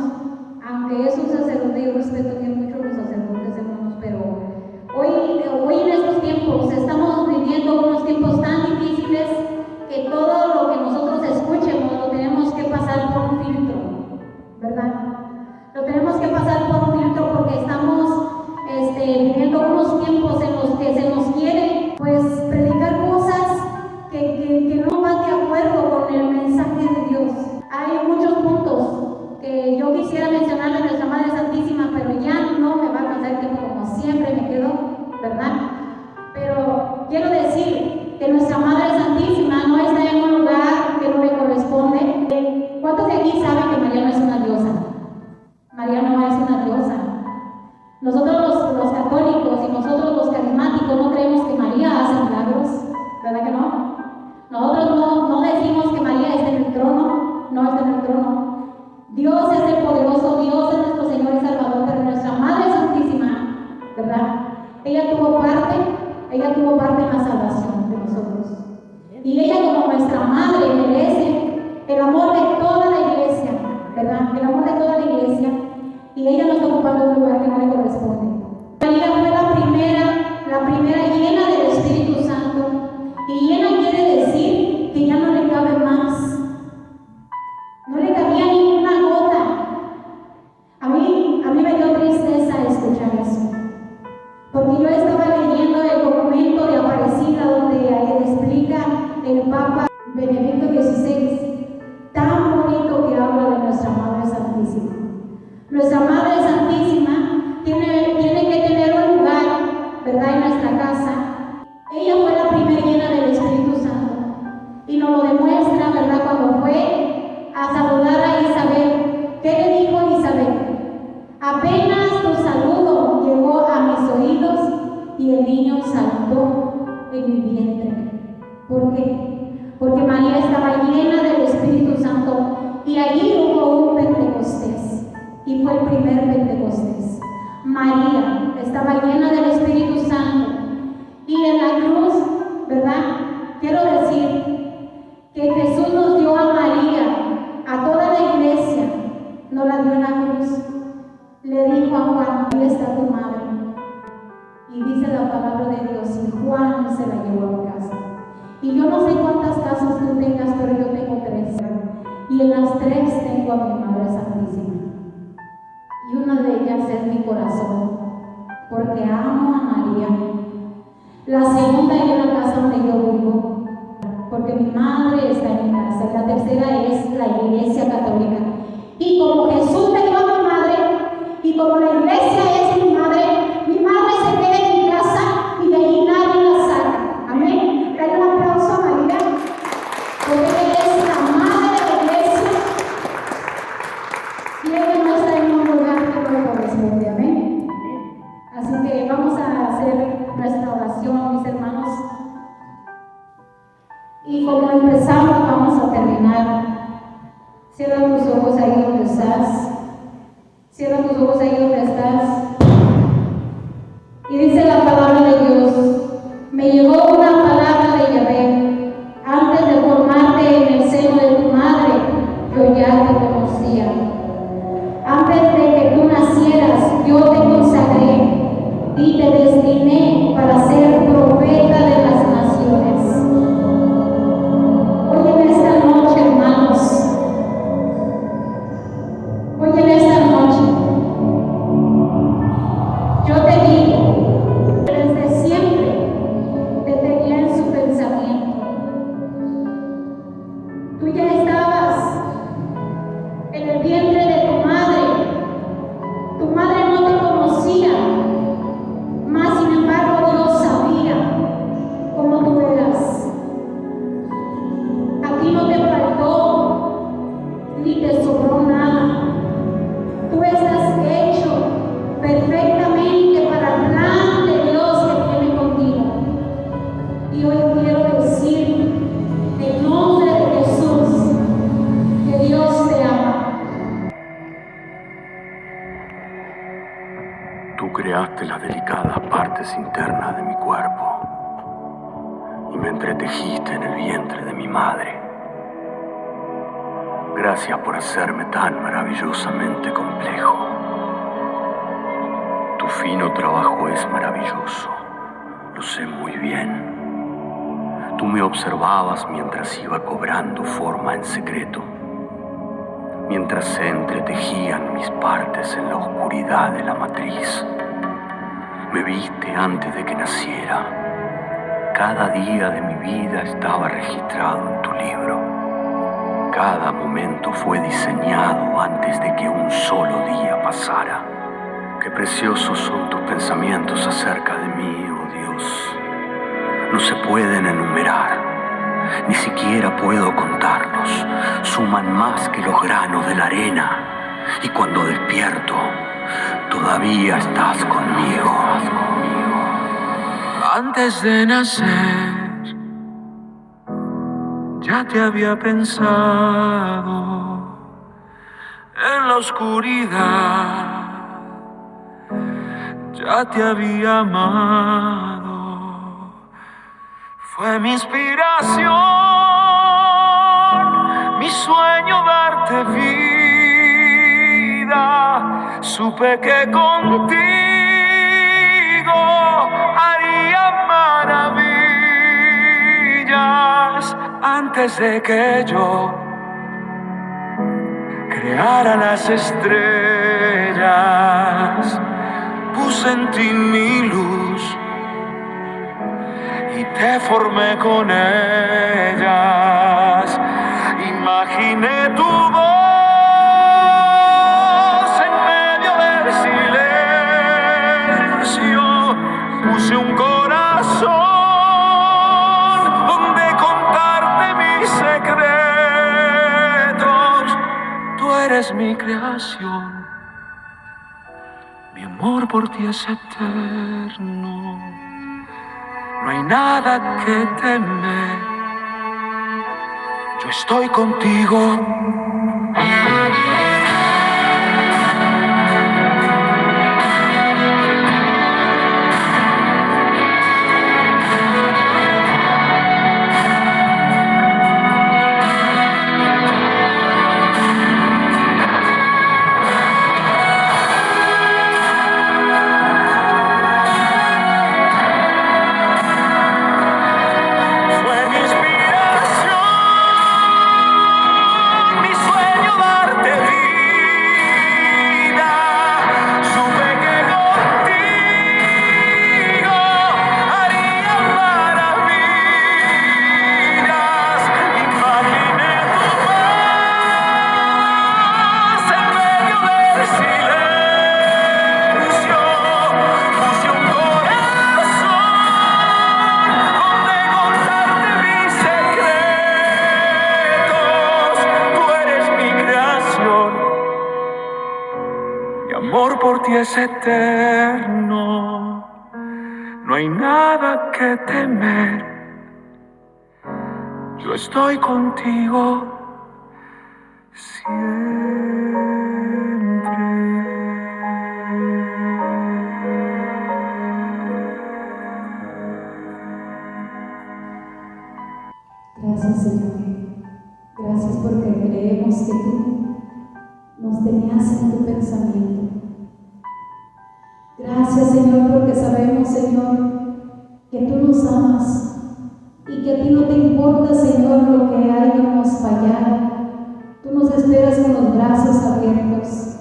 aunque es un sacerdote, yo respeto bien mucho a los sacerdotes, hermanos, pero hoy en estos tiempos estamos viviendo unos tiempos tan difíciles que todo lo que nosotros escuchemos lo tenemos que pasar por un filtro, ¿verdad? Lo tenemos que pasar por un filtro porque estamos viviendo unos tiempos en los que se nos quiere pues predicar cosas que no van de acuerdo con el mensaje de Dios. Hay muchos puntos que yo quisiera mencionar de nuestra Madre Santísima, pero ya no me va a alcanzar el tiempo, como siempre me quedo, ¿verdad? Pero quiero decir que nuestra Madre Santísima no está en un lugar que no le corresponde. ¿Cuántos de aquí saben que María no es una diosa? María no es una diosa. Nosotros los católicos y nosotros los carismáticos no creemos que María hace milagros, ¿verdad que no? Nosotros no decimos que María está en el trono, no está en el trono. Dios es el poderoso, Dios es nuestro Señor y Salvador, pero nuestra Madre Santísima, ¿verdad? Ella tuvo parte en la salvación de nosotros. Y ella, como nuestra Madre, merece el amor de toda la iglesia, ¿verdad? El amor de toda la iglesia. Y ella no está ocupando un lugar que no le corresponde. María fue la primera llena del Espíritu Santo. Y llena quiere decir que ya no le cabe más. No le cabía ninguna gota. A mí me dio tristeza escuchar eso. Porque yo estaba leyendo el documento de Aparecida donde ahí explica el Papa Benedicto XVI, tan bonito que habla de nuestra Madre Santísima. Nuestra Madre Santísima tiene que tener un lugar, ¿verdad?, en nuestra casa. Ella fue la primera llena del Espíritu Santo y nos lo demuestra, ¿verdad?, cuando fue a saludar a Isabel. ¿Qué le dijo Isabel? Apenas tu saludo llegó a mis oídos y el niño saltó en mi vientre. ¿Por qué? Porque María estaba llena del Espíritu Santo y allí hubo un Pentecostés y fue el primer Pentecostés. María estaba llena del Espíritu Santo y en la cruz, ¿verdad? Quiero decir la palabra de Dios y Juan se la llevó a mi casa. Y yo no sé cuántas casas tú tengas, pero yo tengo 3. Y en las 3 tengo a mi Madre Santísima. Y una de ellas es mi corazón, porque amo a María. La segunda es la casa donde yo vivo, porque mi madre está en mi casa. Y la tercera es la Iglesia Católica. Y como Jesús me dio a mi madre, y como la iglesia es mi madre se queda en mi casa y de ahí nadie la saca. Amén. Dale un aplauso a María, porque ella es la madre de la iglesia y ella no está en un lugar que no le corresponde. Amén. Así que vamos a hacer nuestra oración, mis hermanos. Y como empezamos, vamos a terminar. Cierra tus ojos ahí donde estás. Cierra tus ojos ahí donde estás. Y dice la palabra de Dios: me llegó una palabra de Yahvé. Antes de formarte en el seno de tu madre, yo ya te conocía. Antes de que tú nacieras, yo te consagré y te destiné para ser profeta de las naciones. Hoy en esta noche, hermanos, hoy en esta noche, yo te digo, desde siempre te tenía en su pensamiento. Tú ya estabas en el vientre de tu madre. Tu madre no te conocía, mas sin embargo Dios sabía cómo tú eras. A ti no te faltó ni te sobró nada. Tú estás hecho perfectamente para el plan de Dios que tiene contigo. Y hoy quiero decir, en nombre de Jesús, que Dios te ama. Tú creaste las delicadas partes internas de mi cuerpo y me entretejiste en el vientre de mi madre. Gracias por hacerme tan maravillosamente complejo. Tu fino trabajo es maravilloso, lo sé muy bien. Tú me observabas mientras iba cobrando forma en secreto, mientras se entretejían mis partes en la oscuridad de la matriz. Me viste antes de que naciera. Cada día de mi vida estaba registrado en tu libro. Cada momento fue diseñado antes de que un solo día pasara. Qué preciosos son tus pensamientos acerca de mí, oh Dios. No se pueden enumerar, ni siquiera puedo contarlos. Suman más que los granos de la arena. Y cuando despierto, todavía estás conmigo. Antes de nacer, ya te había pensado. En la oscuridad, ya te había amado. Fue mi inspiración, mi sueño darte vida. Supe que contigo haría maravillas. Antes de que yo creara las estrellas, puse en ti mi luz y te formé con ellas. Imaginé tu voz en medio del silencio. Puse un corazón donde contarte mis secretos. Tú eres mi creación. Mi amor por ti es eterno. No hay nada que temer. Yo estoy contigo. es eterno, no hay nada que temer. Yo estoy contigo siempre. Gracias, Señor. Gracias porque creemos que tú nos tenías en tu pensamiento. Gracias, Señor, porque sabemos, Señor, que tú nos amas y que a ti no te importa, Señor, lo que hayamos fallado. Tú nos esperas con los brazos abiertos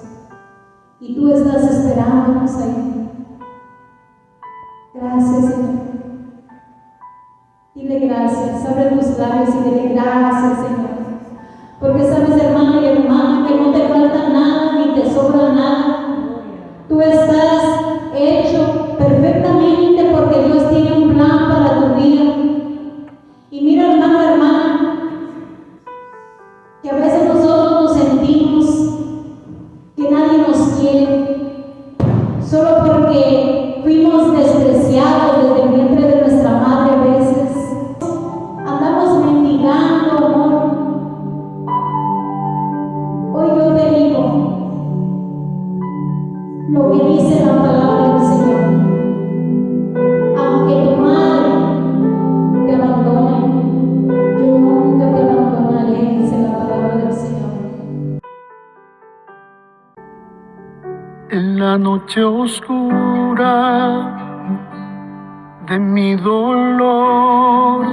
y tú estás esperándonos ahí. Gracias, Señor. Dile gracias, abre tus labios y dile gracias, Señor. Porque sabes, hermano y hermana, que no te falta nada ni te sobra nada. Tú estás hecho perfectamente porque Dios tiene un plan para tu vida. Y mira, hermano, hermana, que a veces nosotros nos sentimos que nadie nos quiere, solo porque fuimos despreciados desde el vientre de nuestra madre a veces. Andamos mendigando amor. Hoy yo te digo lo que dice la palabra del Señor. Aunque tu madre te abandone, yo nunca te abandonaré, dice la palabra del Señor. En la noche oscura de mi dolor,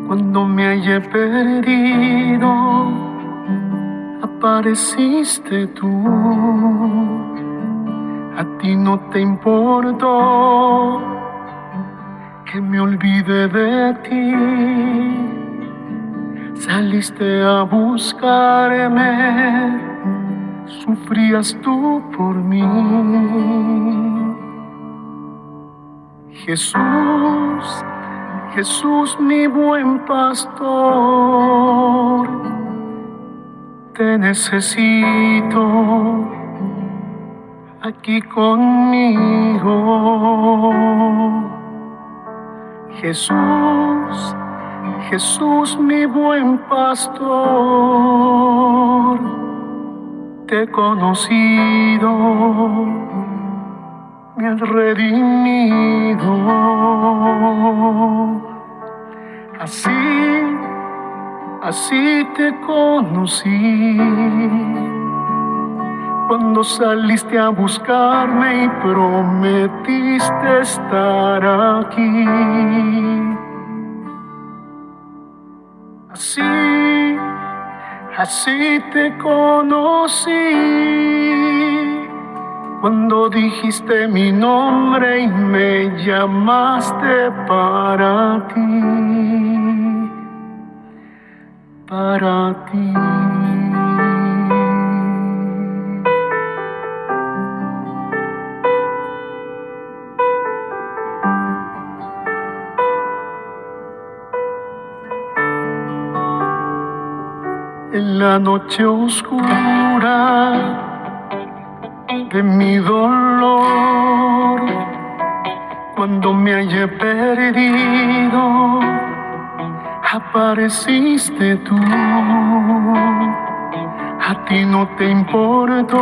cuando me hallé perdido, apareciste tú. A ti no te importó que me olvide de ti. Saliste a buscarme, sufrías tú por mí. Jesús, Jesús, mi buen pastor, te necesito aquí conmigo. Jesús, Jesús, mi buen pastor, te he conocido, me has redimido. Así te conocí, cuando saliste a buscarme y prometiste estar aquí. Así te conocí, cuando dijiste mi nombre y me llamaste para ti, para ti. En la noche oscura de mi dolor, cuando me hallé perdido, apareciste tú. A ti no te importó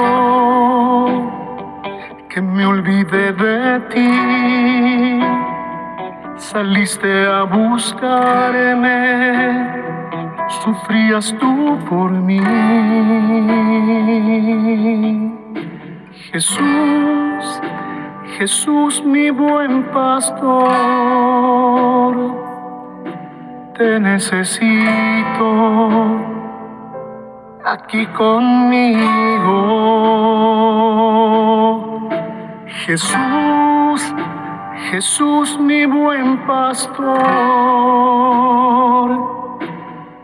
que me olvidé de ti. Saliste a buscarme, sufrías tú por mí. Jesús, Jesús, mi buen pastor, te necesito aquí conmigo. Jesús, Jesús, mi buen pastor,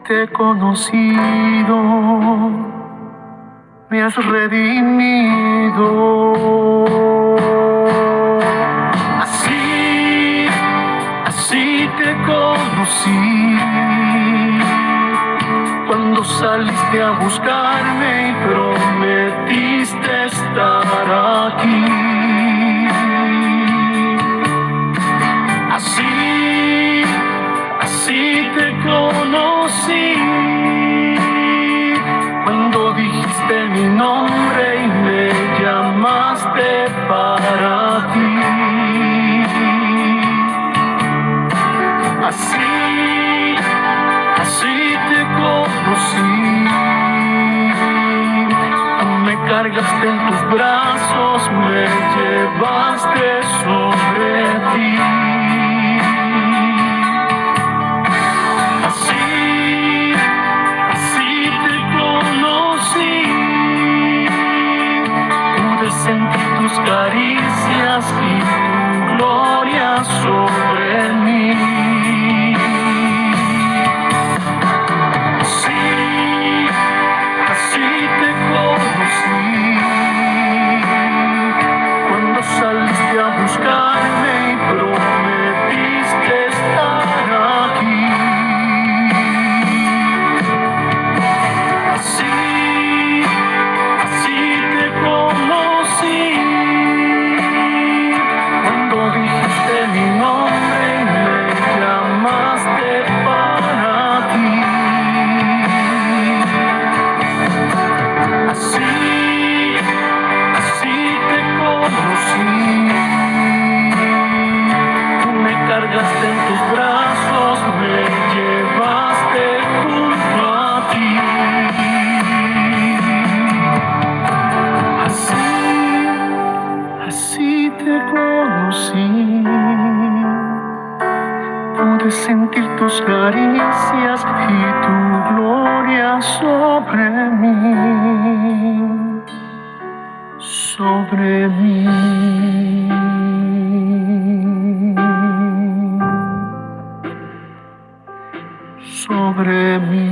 te he conocido, me has redimido. Así te conocí, cuando saliste a buscarme y prometiste estar aquí. Así te conocí, cuando dijiste mi nombre y me llamaste para ti. Así te conocí. Tú me cargaste en tus brazos, me llevaste sobre ti. Así te conocí. Pude sentir tus caricias y tu gloria sobre mí. Así te conocí, cuando saliste a buscarme y prometiste estar aquí. Así te conocí, cuando dijiste mi nombre y me llamaste para ti. Así te conocí. Tú me cargaste en tus brazos, me llevaste junto a ti. Así te conocí. Pude sentir tus caricias y tu gloria sobre mí. Sobre mí. Sobre mí.